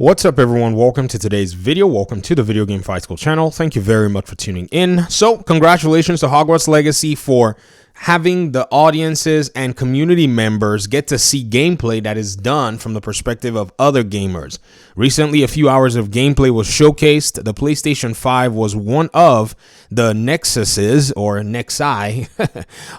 What's up, everyone? Welcome to today's video. Welcome to the Video Game Fight School channel. Thank you very much for tuning in. So congratulations to Hogwarts Legacy for having the audiences and community members get to see gameplay that is done from the perspective of other gamers. Recently, a few hours of gameplay was showcased. The PlayStation 5 was one of the nexuses or nexi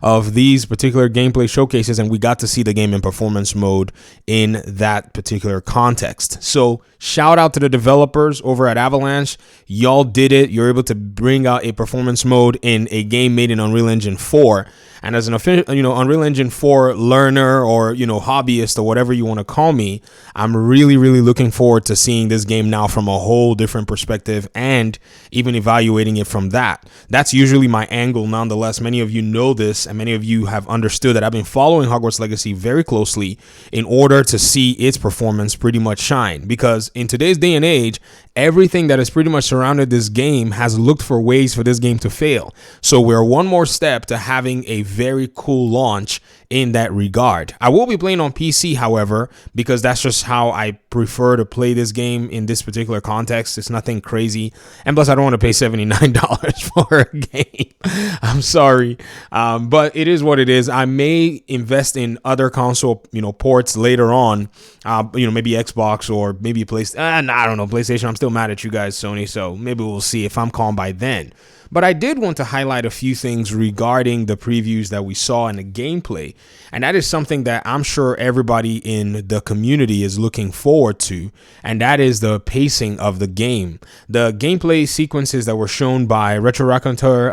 of these particular gameplay showcases, and we got to see the game in performance mode in that particular context. So shout out to the developers over at Avalanche. Y'all did it. You're able to bring out a performance mode in a game made in Unreal Engine 4. And as an official, Unreal Engine 4 learner or, hobbyist or whatever you want to call me, I'm really looking forward to seeing this game now from a whole different perspective and even evaluating it from that. That's usually my angle. Nonetheless, many of you know this and many of you have understood that I've been following Hogwarts Legacy very closely in order to see its performance pretty much shine. Because in today's day and age, everything that has pretty much surrounded this game has looked for ways for this game to fail. So we're one more step to having a very cool launch in that regard. I will be playing on PC, however, because that's just how I prefer to play this game in this particular context. It's nothing crazy. And plus, I don't want to pay $79 for a game. I'm sorry. But it is what it is. I may invest in other console, ports later on, maybe Xbox or maybe PlayStation. I don't know, PlayStation. I'm still mad at you guys, Sony. So maybe we'll see if I'm calm by then. But I did want to highlight a few things regarding the previews that we saw in the gameplay. And that is something that I'm sure everybody in the community is looking forward to. And that is the pacing of the game. The gameplay sequences that were shown by Retro Raconteur,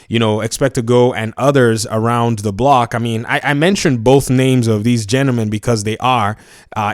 Expect to Go and others around the block. I mean, I mentioned both names of these gentlemen because they are,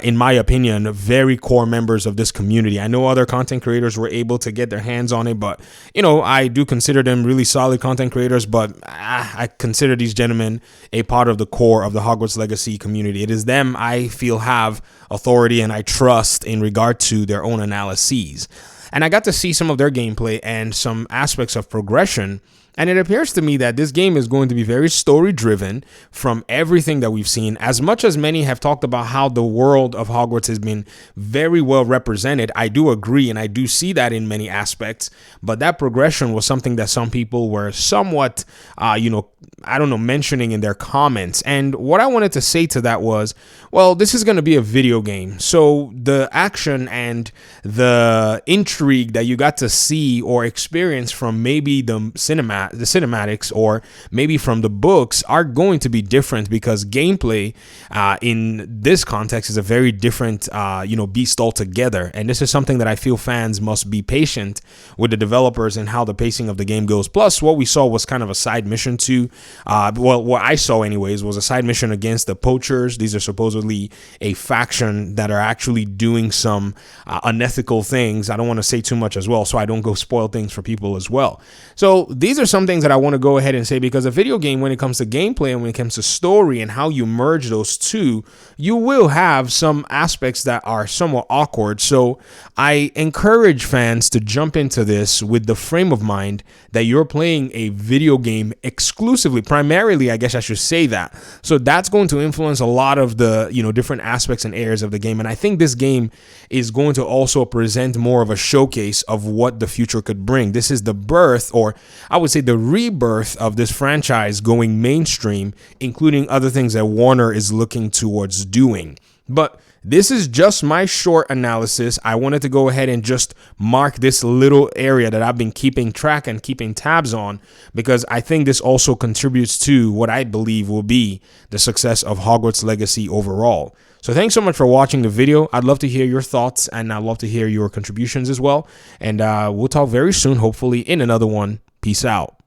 in my opinion, very core members of this community. I know other content creators were able to get their hands on it, but, I do consider them really solid content creators, but I consider these gentlemen a part of the core of the Hogwarts Legacy community. It is them I feel have authority and I trust in regard to their own analyses. And I got to see some of their gameplay and some aspects of progression. And it appears to me that this game is going to be very story-driven from everything that we've seen. As much as many have talked about how the world of Hogwarts has been very well represented, I do agree, and I do see that in many aspects. But that progression was something that some people were somewhat, mentioning in their comments. And what I wanted to say to that was, well, this is going to be a video game. So the action and the intrigue that you got to see or experience from maybe the cinematics or maybe from the books are going to be different because gameplay in this context is a very different beast altogether. And this is something that I feel fans must be patient with the developers and how the pacing of the game goes. Plus, what we saw was kind of a side mission too. What I saw anyways was a side mission against the poachers. These are supposedly a faction that are actually doing some unethical things. I don't want to say too much as well, so I don't go spoil things for people as well. So these are some things that I want to go ahead and say, because a video game, when it comes to gameplay and when it comes to story and how you merge those two, you will have some aspects that are somewhat awkward. So I encourage fans to jump into this with the frame of mind that you're playing a video game exclusively, primarily, I guess I should say that. So that's going to influence a lot of the, different aspects and areas of the game. And I think this game is going to also present more of a showcase of what the future could bring. This is the birth, or I would say the rebirth of this franchise going mainstream, including other things that Warner is looking towards doing. But this is just my short analysis. I wanted to go ahead and just mark this little area that I've been keeping track and keeping tabs on, because I think this also contributes to what I believe will be the success of Hogwarts Legacy overall. So thanks so much for watching the video. I'd love to hear your thoughts and I'd love to hear your contributions as well. And we'll talk very soon, hopefully in another one. Peace out.